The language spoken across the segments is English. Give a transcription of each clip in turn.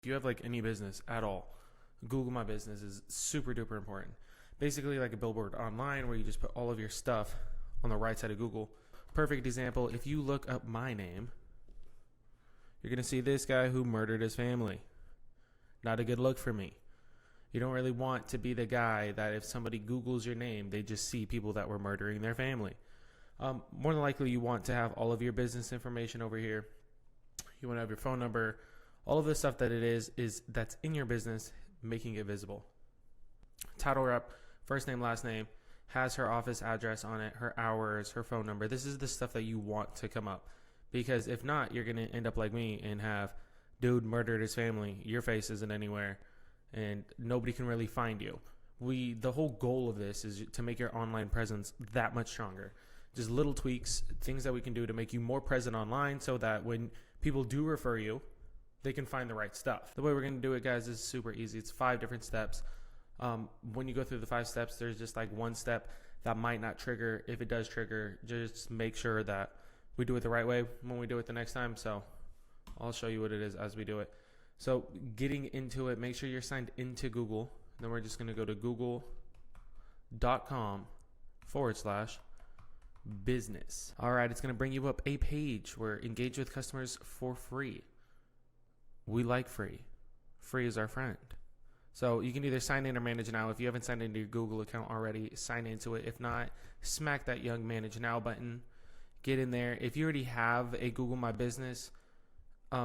If you have like any business at all, Google My Business is super duper important. Basically like a billboard online where you just put all of your stuff on the right side of Google. Perfect example, if you look up my name, you're going to see this guy who murdered his family. Not a good look for me. You don't really want to be the guy that if somebody Googles your name, they just see people that were murdering their family. More than likely, you want to have all of your business information over here. You want to have your phone number, all of the stuff that it is that's in your business, making it visible. Title rep, first name, last name, has her office address on it, her hours, her phone number. This is the stuff that you want to come up. Because if not, you're going to end up like me and have dude murdered his family. Your face isn't anywhere and nobody can really find you. The whole goal of this is to make your online presence that much stronger. Just little tweaks, things that we can do to make you more present online so that when people do refer you, they can find the right stuff. The way we're going to do it, guys, is super easy. It's 5 different steps. When you go through the 5 steps, there's just like one step that might not trigger. If it does trigger, just make sure that we do it the right way when we do it the next time. So I'll show you what it is as we do it. So getting into it, make sure you're signed into Google. Then we're just going to go to google.com/business. All right, it's going to bring you up a page where engage with customers for free. We like free. Free is our friend. So you can either sign in or manage now. If you haven't signed into your Google account already, sign into it. If not, smack that young manage now button. Get in there. If you already have a Google My Business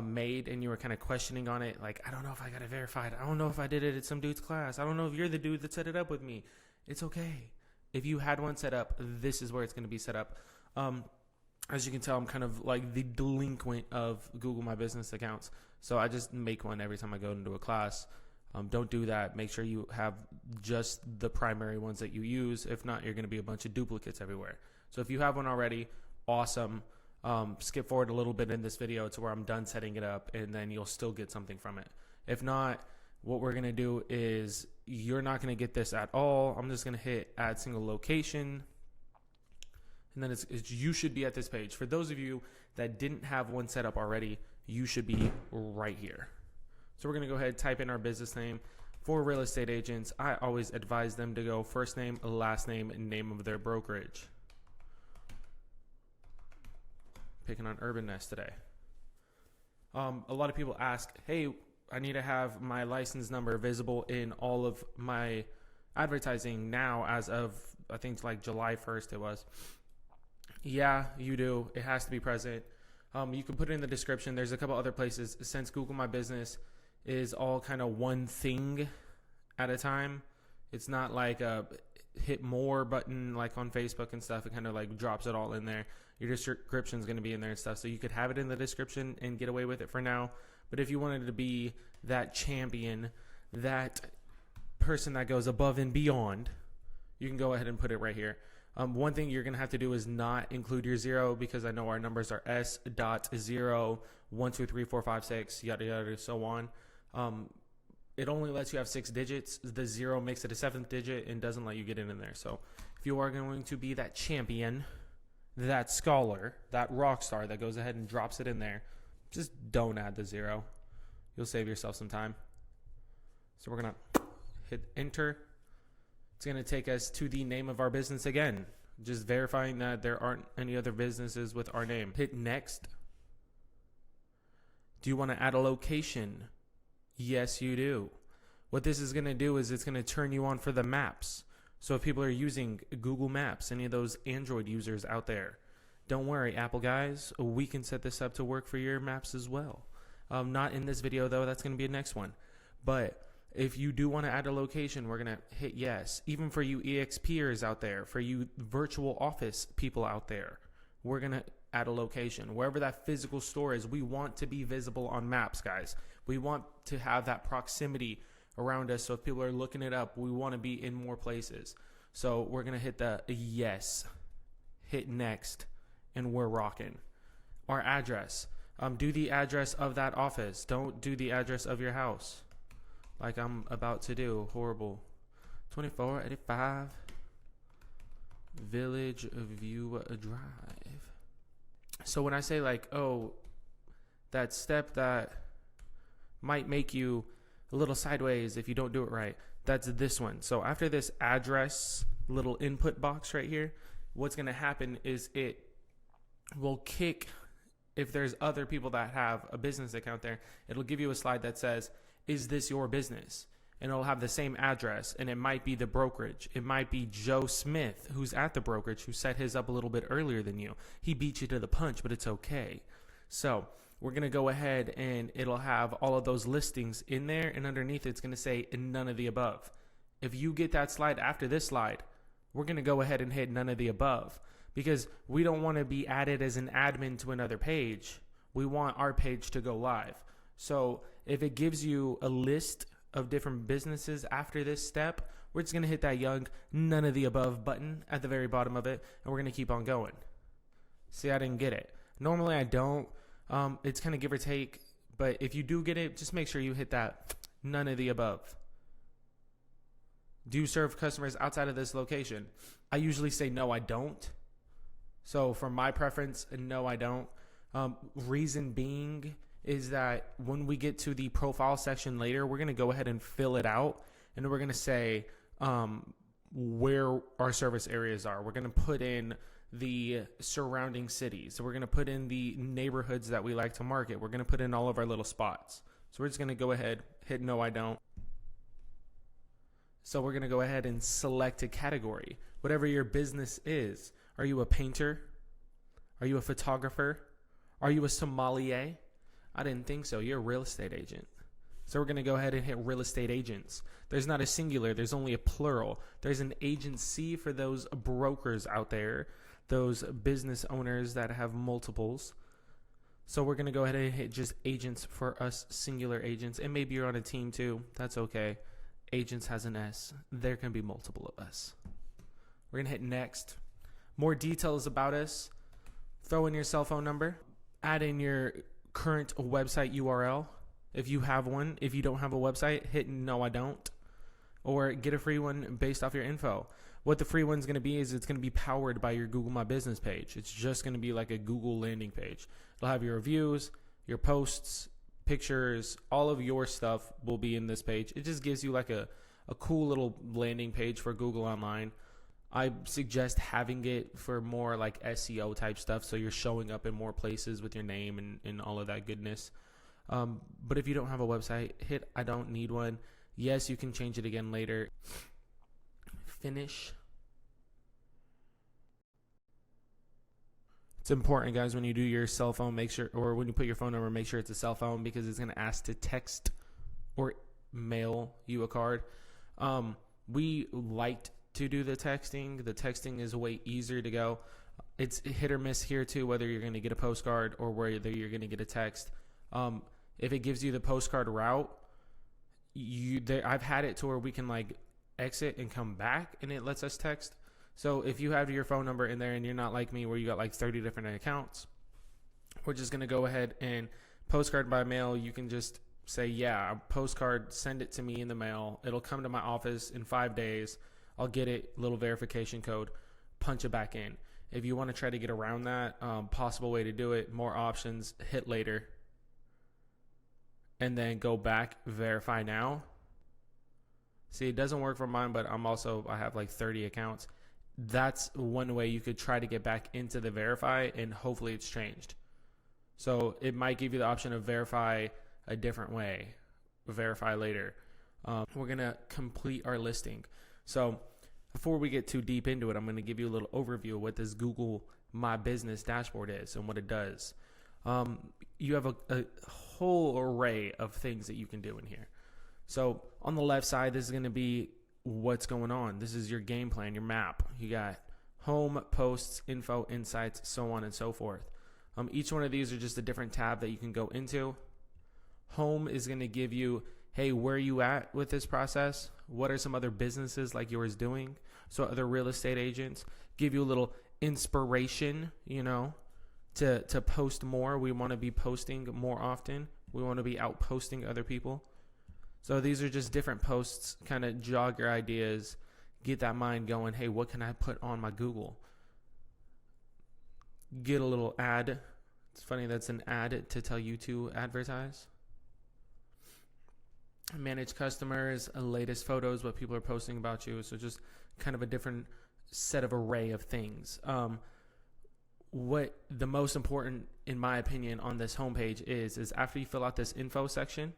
made and you were kind of questioning on it, like, I don't know if I got it verified. I don't know if I did it at some dude's class. I don't know if you're the dude that set it up with me. It's okay. If you had one set up, this is where it's going to be set up. As you can tell, I'm kind of like the delinquent of Google My Business accounts. So I just make one every time I go into a class. Don't do that. Make sure you have just the primary ones that you use. If not, you're going to be a bunch of duplicates everywhere. So if you have one already, awesome. Skip forward a little bit in this video to where I'm done setting it up, and then you'll still get something from it. If not, what we're going to do is you're not going to get this at all. I'm just going to hit add single location, and then you should be at this page. For those of you that didn't have one set up already, you should be right here. So we're going to go ahead and type in our business name. For real estate agents, I always advise them to go first name, last name, and name of their brokerage. Picking on Urban Nest today. A lot of people ask, hey, I need to have my license number visible in all of my advertising now as of, I think, like July 1st it was. Yeah, you do. It has to be present. You can put it in the description. There's a couple other places. Since Google My Business is all kind of one thing at a time, it's not like a hit more button like on Facebook and stuff. It kind of like drops it all in there. Your description is going to be in there and stuff. So you could have it in the description and get away with it for now. But if you wanted to be that champion, that person that goes above and beyond, you can go ahead and put it right here. One thing you're going to have to do is not include your 0, because I know our numbers are S.0, 1, 2, 3, 4, 5, 6, yada, yada, so on. It only lets you have 6 digits. The 0 makes it a 7th digit and doesn't let you get in there. So if you are going to be that champion, that scholar, that rock star that goes ahead and drops it in there, just don't add the 0. You'll save yourself some time. So we're going to hit enter. It's going to take us to the name of our business again, just verifying that there aren't any other businesses with our name. Hit next. Do you want to add a location? Yes, you do. What this is going to do is it's going to turn you on for the maps. So if people are using Google Maps, any of those Android users out there, don't worry, Apple guys, we can set this up to work for your maps as well. Not in this video though, that's going to be the next one. But if you do want to add a location, we're going to hit yes. Even for you EXPers out there, for you virtual office people out there, we're going to add a location. Wherever that physical store is, we want to be visible on maps, guys. We want to have that proximity around us. So if people are looking it up, we want to be in more places. So we're going to hit the yes, hit next, and we're rocking. Our address. Do the address of that office. Don't do the address of your house like I'm about to do. Horrible. 2485 Village View Drive. So when I say like, oh, that step that might make you a little sideways if you don't do it right. That's this one. So after this address little input box right here, what's going to happen is it will kick, if there's other people that have a business account there, it'll give you a slide that says, is this your business? And it'll have the same address, and it might be the brokerage. It might be Joe Smith, who's at the brokerage, who set his up a little bit earlier than you. He beat you to the punch, but it's okay. So we're going to go ahead, and it'll have all of those listings in there, and underneath it's going to say none of the above. If you get that slide after this slide, we're going to go ahead and hit none of the above, because we don't want to be added as an admin to another page. We want our page to go live. So if it gives you a list of different businesses after this step, we're just going to hit that young none of the above button at the very bottom of it, and we're going to keep on going. See, I didn't get it. Normally I don't. It's kind of give or take, but if you do get it, just make sure you hit that none of the above. Do you serve customers outside of this location? I usually say no, I don't. So for my preference, no, I don't. Reason being is that when we get to the profile section later, we're going to go ahead and fill it out, and we're going to say where our service areas are. We're going to put in the surrounding cities. So we're going to put in the neighborhoods that we like to market. We're going to put in all of our little spots. So we're just going to go ahead, hit no, I don't. So we're going to go ahead and select a category, whatever your business is. Are you a painter? Are you a photographer? Are you a sommelier? I didn't think so. You're a real estate agent. So we're going to go ahead and hit real estate agents. There's not a singular. There's only a plural. There's an agency for those brokers out there, those business owners that have multiples. So we're going to go ahead and hit just agents for us, singular agents. And maybe you're on a team too. That's okay. Agents has an S. There can be multiple of us. We're going to hit next. More details about us. Throw in your cell phone number. Add in your current website URL if you have one. If you don't have a website, hit no, I don't. Or get a free one based off your info. What the free one's going to be is it's going to be powered by your Google My Business page. It's just going to be like a Google landing page. It'll have your reviews, your posts, pictures, all of your stuff will be in this page. It just gives you like a cool little landing page for Google Online. I suggest having it for more like SEO type stuff, so you're showing up in more places with your name and all of that goodness. But if you don't have a website, hit I don't need one. Yes, you can change it again later. Finish. It's important, guys, when you do your cell phone, make sure, or when you put your phone number, make sure it's a cell phone, because it's going to ask to text or mail you a card. We liked to do the texting. The texting is way easier to go. It's hit or miss here too, whether you're going to get a postcard or whether you're going to get a text. If it gives you the postcard route, I've had it to where we can like exit and come back and it lets us text. So if you have your phone number in there and you're not like me where you got like 30 different accounts, we're just going to go ahead and postcard by mail. You can just say, yeah, postcard, send it to me in the mail. It'll come to my office in 5 days. I'll get it, little verification code, punch it back in. If you want to try to get around that, possible way to do it, more options, hit later, and then go back, verify now. See, it doesn't work for mine, but I have like 30 accounts. That's one way you could try to get back into the verify, and hopefully it's changed. So it might give you the option of verify a different way, verify later. We're going to complete our listing. So before we get too deep into it, I'm going to give you a little overview of what this Google My Business dashboard is and what it does. You have a whole array of things that you can do in here. So on the left side, this is going to be what's going on. This is your game plan, your map. You got home, posts, info, insights, so on and so forth. Each one of these are just a different tab that you can go into. Home is going to give you, hey, where are you at with this process? What are some other businesses like yours doing? So other real estate agents, give you a little inspiration, to post more. We want to be posting more often. We want to be out posting other people. So these are just different posts, kind of jog your ideas, get that mind going. Hey, what can I put on my Google? Get a little ad. It's funny, that's an ad to tell you to advertise. manage customers, latest photos, what people are posting about you. So just kind of a different set of array of things. What the most important, in my opinion, on this homepage is after you fill out this info section,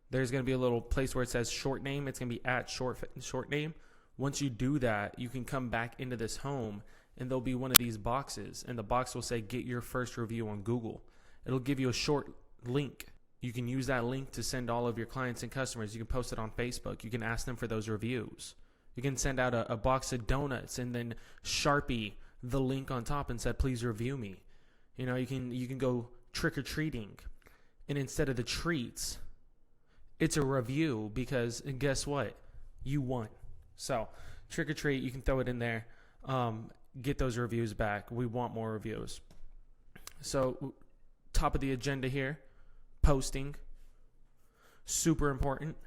there's going to be a little place where it says short name. It's going to be at short name. Once you do that, you can come back into this home and there'll be one of these boxes, and the box will say get your first review on Google. It'll give you a short link. You can use that link to send all of your clients and customers. You can post it on Facebook. You can ask them for those reviews. You can send out a box of donuts and then Sharpie the link on top and said, please review me. You know, you can go trick-or-treating, and instead of the treats, it's a review, because guess what? You won. So trick-or-treat, you can throw it in there. Get those reviews back. We want more reviews. So top of the agenda here, posting. Super important.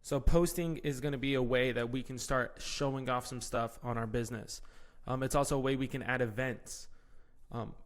So posting is going to be a way that we can start showing off some stuff on our business. It's also a way we can add events.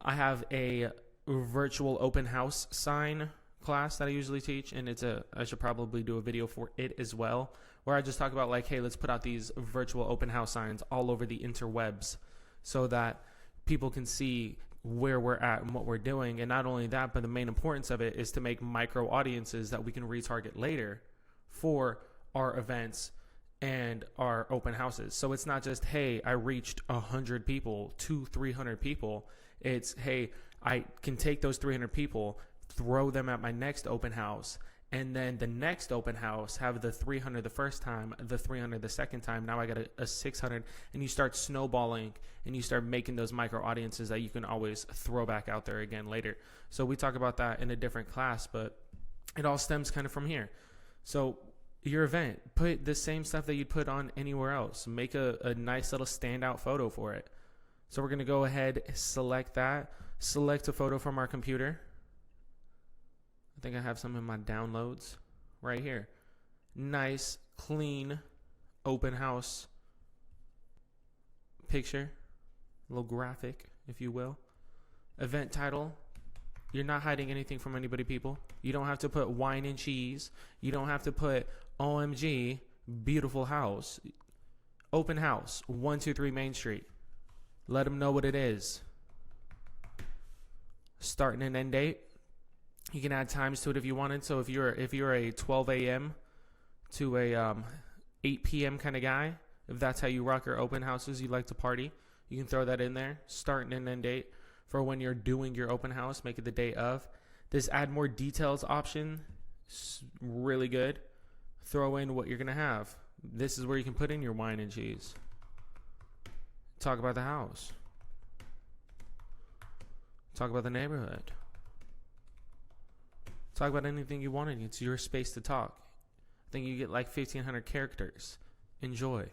I have a virtual open house sign class that I usually teach, and I should probably do a video for it as well, where I just talk about like, hey, let's put out these virtual open house signs all over the interwebs so that people can see where we're at and what we're doing. And not only that, but the main importance of it is to make micro audiences that we can retarget later for our events and our open houses. So it's not just, hey, I reached 100 people, 200-300 people. It's, hey, I can take those 300 people, throw them at my next open house, and then the next open house have the 300 the first time, the 300 the second time. Now I got a 600, and you start snowballing, and you start making those micro audiences that you can always throw back out there again later. So we talk about that in a different class, but it all stems kind of from here. So your event, put the same stuff that you'd put on anywhere else. Make a nice little standout photo for it. So we're going to go ahead, select that, select a photo from our computer. I think I have some in my downloads right here. Nice, clean, open house picture, a little graphic, if you will. Event title. You're not hiding anything from anybody, people. You don't have to put wine and cheese. You don't have to put OMG, beautiful house. Open house, 123 Main Street. Let them know what it is. Start and end date. You can add times to it if you wanted. So if you're a 12 a.m. to a 8 p.m. kind of guy, if that's how you rock your open houses, you like to party, you can throw that in there. Start and end date for when you're doing your open house. Make it the day of. This add more details option is really good. Throw in what you're going to have. This is where you can put in your wine and cheese. Talk about the house. Talk about the neighborhood. Talk about anything you want. It's your space to talk. I think you get like 1,500 characters. Enjoy.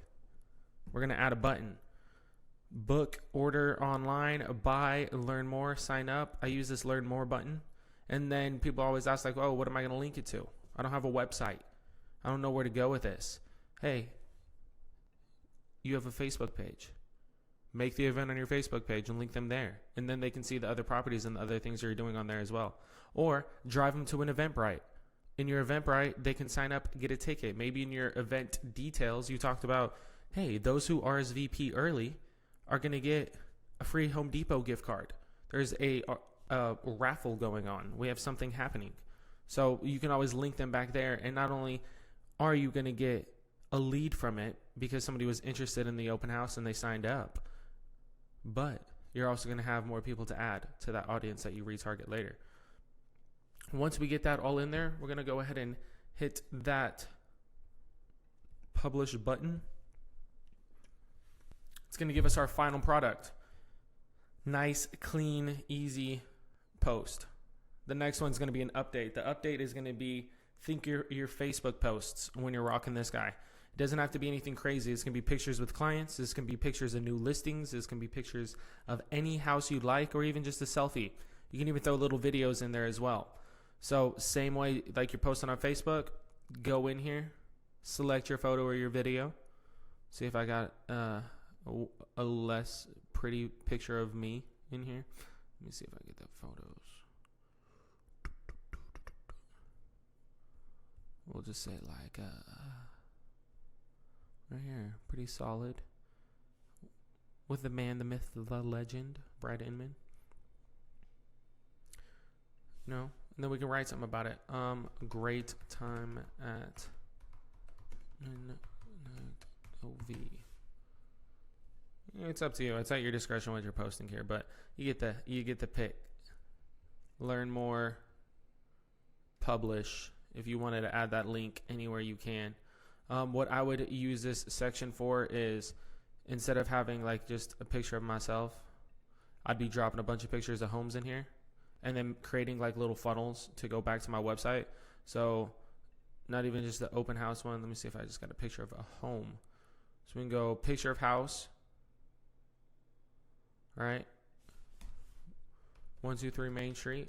We're going to add a button. Book, order online, buy, learn more, sign up. I use this learn more button. And then people always ask like, oh, what am I going to link it to? I don't have a website. I don't know where to go with this. Hey, you have a Facebook page. Make the event on your Facebook page and link them there. And then they can see the other properties and the other things you're doing on there as well. Or drive them to an Eventbrite. In your Eventbrite, they can sign up, get a ticket. Maybe in your event details, you talked about, hey, those who RSVP early are going to get a free Home Depot gift card. There's a raffle going on. We have something happening. So you can always link them back there. And not only are you going to get a lead from it because somebody was interested in the open house and they signed up, but you're also going to have more people to add to that audience that you retarget later. Once we get that all in there, we're going to go ahead and hit that publish button. It's going to give us our final product. Nice, clean, easy post. The next one's going to be an update. The update is going to be think your Facebook posts when you're rocking this guy. It doesn't have to be anything crazy. It's going to be pictures with clients. This can be pictures of new listings. This can be pictures of any house you'd like, or even just a selfie. You can even throw little videos in there as well. So same way like you're posting on Facebook, go in here, select your photo or your video. See if I got a less pretty picture of me in here. Let me see if I get the photos. We'll just say like right here, pretty solid. With the man, the myth, the legend, Brad Inman. No, and then we can write something about it. Great time at OV. It's up to you. It's at your discretion what you're posting here, but you get the pick. Learn more. Publish. If you wanted to add that link anywhere you can. What I would use this section for is, instead of having like just a picture of myself, I'd be dropping a bunch of pictures of homes in here and then creating like little funnels to go back to my website. So not even just the open house one. Let me see if I just got a picture of a home. So we can go picture of house. All right. 123 Main Street.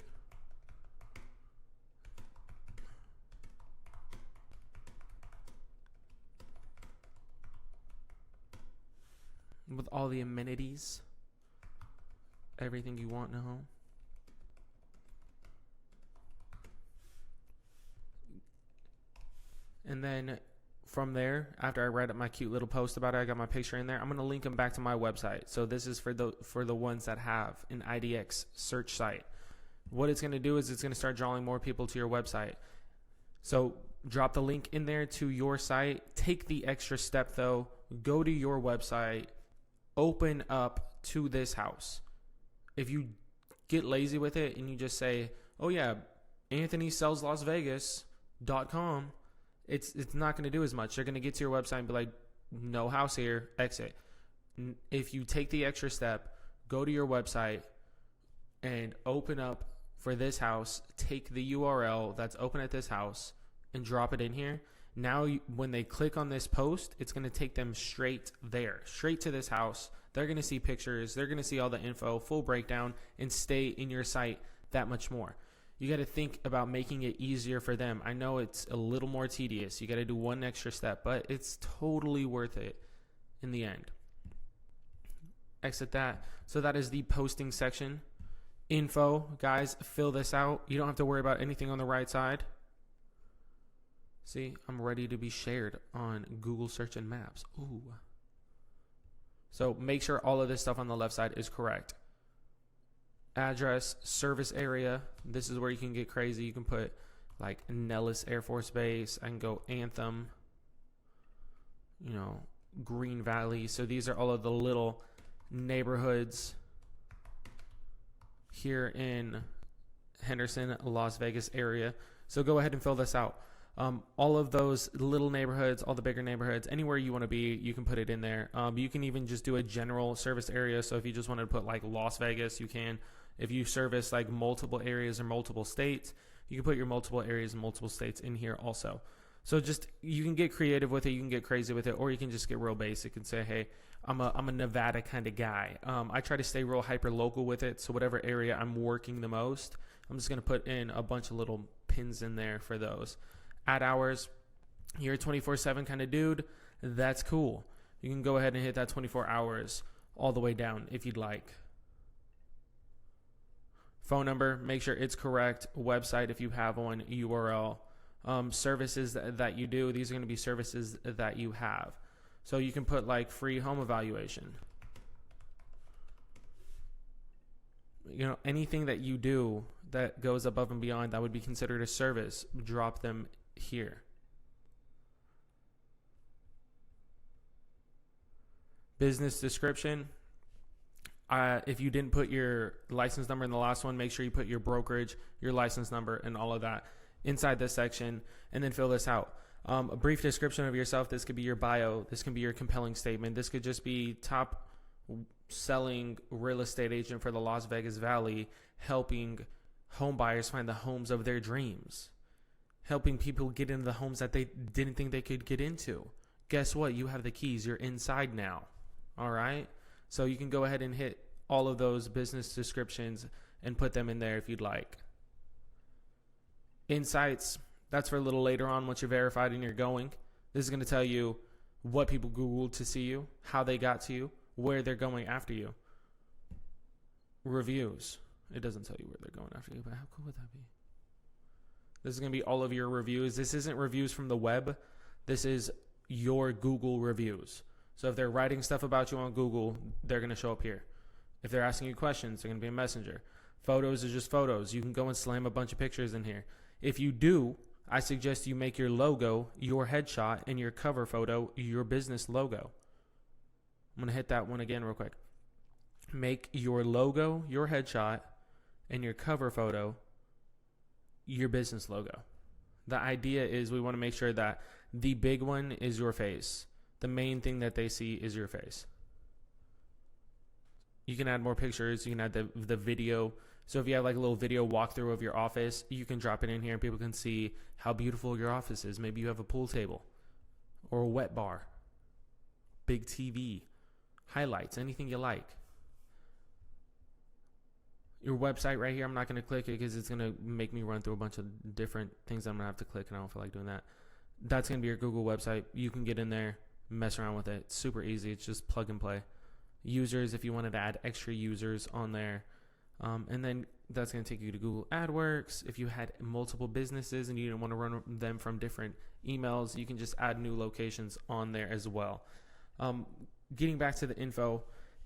With all the amenities, everything you want in a home. And then from there, after I write up my cute little post about it, I got my picture in there. I'm going to link them back to my website. So this is for the ones that have an IDX search site. What it's going to do is it's going to start drawing more people to your website. So drop the link in there to your site. Take the extra step though. Go to your website. Open up to this house. If you get lazy with it and you just say, oh yeah, AnthonySellsLasVegas.com, it's not going to do as much. They're going to get to your website and be like, no house here, exit. If you take the extra step, go to your website and open up for this house, take the URL that's open at this house and drop it in here. Now, when they click on this post, it's going to take them straight there, straight to this house. They're going to see pictures. They're going to see all the info, full breakdown, and stay in your site that much more. You got to think about making it easier for them. I know it's a little more tedious. You got to do one extra step, but it's totally worth it in the end. Exit that. So that is the posting section. Info, guys, fill this out. You don't have to worry about anything on the right side. See, I'm ready to be shared on Google Search and Maps. Ooh. So make sure all of this stuff on the left side is correct. Address, service area. This is where you can get crazy. You can put like Nellis Air Force Base. I can go Anthem. Green Valley. So these are all of the little neighborhoods here in Henderson, Las Vegas area. So go ahead and fill this out. All of those little neighborhoods, all the bigger neighborhoods, anywhere you want to be, you can put it in there. You can even just do a general service area. So if you just wanted to put like Las Vegas, you can. If you service like multiple areas or multiple states, you can put your multiple areas and multiple states in here also. So just, you can get creative with it. You can get crazy with it, or you can just get real basic and say, hey, I'm a Nevada kind of guy. I try to stay real hyper local with it. So whatever area I'm working the most, I'm just going to put in a bunch of little pins in there for those. Add hours, you're a 24/7 kind of dude, that's cool. You can go ahead and hit that 24 hours all the way down if you'd like. Phone number, make sure it's correct. Website, if you have one. URL. Services that you do, these are going to be services that you have. So you can put like free home evaluation. Anything that you do that goes above and beyond that would be considered a service, drop them here. Business description. If you didn't put your license number in the last one, make sure you put your brokerage, your license number, and all of that inside this section, and then fill this out. A brief description of yourself. This could be your bio. This can be your compelling statement. This could just be top selling real estate agent for the Las Vegas Valley, helping home buyers find the homes of their dreams, helping people get into the homes that they didn't think they could get into. Guess what? You have the keys. You're inside now. All right. So you can go ahead and hit all of those business descriptions and put them in there if you'd like. Insights, that's for a little later on once you're verified and you're going. This is going to tell you what people Googled to see you, how they got to you, where they're going after you. Reviews. It doesn't tell you where they're going after you, but how cool would that be? This is going to be all of your reviews. This isn't reviews from the web. This is your Google reviews. So if they're writing stuff about you on Google, they're going to show up here. If they're asking you questions, they're going to be a Messenger. Photos is just photos. You can go and slam a bunch of pictures in here. If you do, I suggest you make your logo your headshot and your cover photo your business logo. I'm going to hit that one again real quick. Make your logo your headshot and your cover photo your business logo. The idea is we want to make sure that the big one is your face. The main thing that they see is your face. You can add more pictures. You can add the video. So if you have like a little video walkthrough of your office, you can drop it in here and people can see how beautiful your office is. Maybe you have a pool table or a wet bar, big TV, highlights, anything you like. Your website right here, I'm not going to click it because it's going to make me run through a bunch of different things I'm going to have to click, and I don't feel like doing that. That's going to be your Google website. You can get in there, mess around with it. It's super easy. It's just plug and play. Users, if you wanted to add extra users on there. And then that's going to take you to Google AdWords. If you had multiple businesses and you didn't want to run them from different emails, you can just add new locations on there as well. Getting back to the info,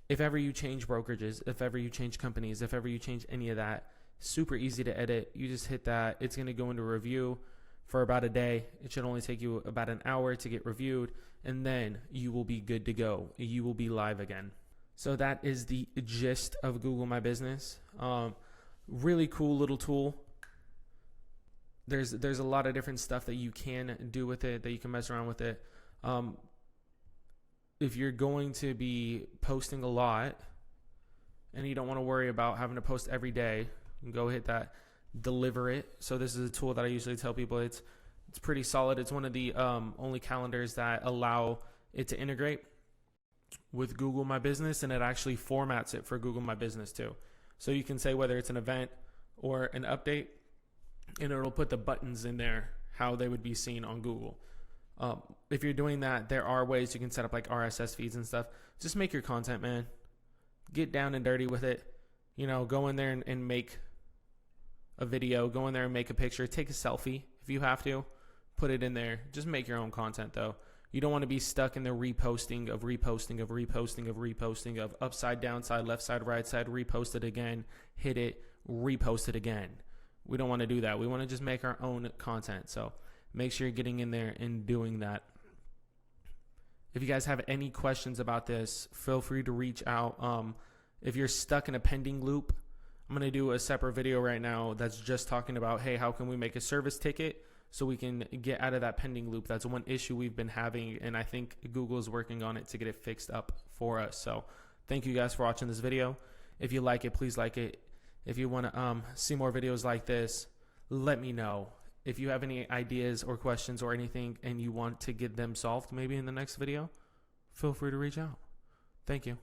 if ever you change brokerages, if ever you change companies, if ever you change any of that, super easy to edit. You just hit that. It's going to go into review for about a day. It should only take you about an hour to get reviewed, and then you will be good to go. You will be live again. So that is the gist of Google My Business. Really cool little tool. There's a lot of different stuff that you can do with it, that you can mess around with it. If you're going to be posting a lot and you don't want to worry about having to post every day, you can go hit that, deliver it. So this is a tool that I usually tell people it's pretty solid. It's one of the only calendars that allow it to integrate with Google My Business, and it actually formats it for Google My Business too. So you can say whether it's an event or an update, and it'll put the buttons in there how they would be seen on Google. If you're doing that, there are ways you can set up like RSS feeds and stuff. Just make your content, man. Get down and dirty with it. You know, go in there and make a video. Go in there and make a picture. Take a selfie if you have to. Put it in there. Just make your own content, though. You don't want to be stuck in the reposting of upside, downside, left side, right side, repost it again, hit it, repost it again. We don't want to do that. We want to just make our own content. So make sure you're getting in there and doing that. If you guys have any questions about this, feel free to reach out. If you're stuck in a pending loop, I'm going to do a separate video right now that's just talking about, hey, how can we make a service ticket so we can get out of that pending loop? That's one issue we've been having, and I think Google is working on it to get it fixed up for us. So thank you guys for watching this video. If you like it, please like it. If you want to see more videos like this, let me know. If you have any ideas or questions or anything and you want to get them solved maybe in the next video, feel free to reach out. Thank you.